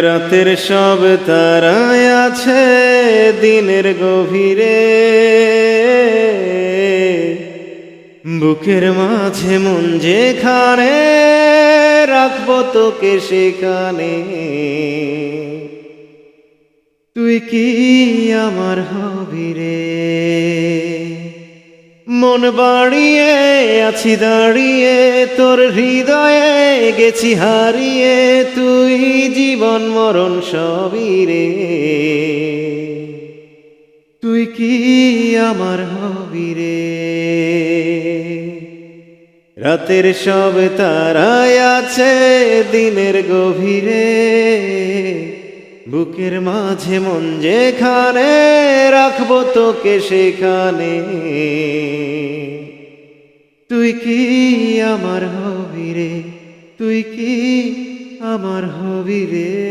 রাতের সব তারায় আছে দিনের গভীরে, বুকের মাঝে মন যেখানে রাখবো তোকে সেখানে। তুই কি আমার হবি রে? মন বাড়িয়ে আছি দাঁড়িয়ে তোর হৃদয়ে গেছি হারিয়ে, তুই জীবন মরণ সবই রে। তুই কি আমার হবি রে? রাতের সব তারায় আছে দিনের গভীরে, বুকের মাঝে মন যেখানে রাখবো তোকে সেখানে। তুই কি আমার হবি রে? তুই কি আমার হবি রে?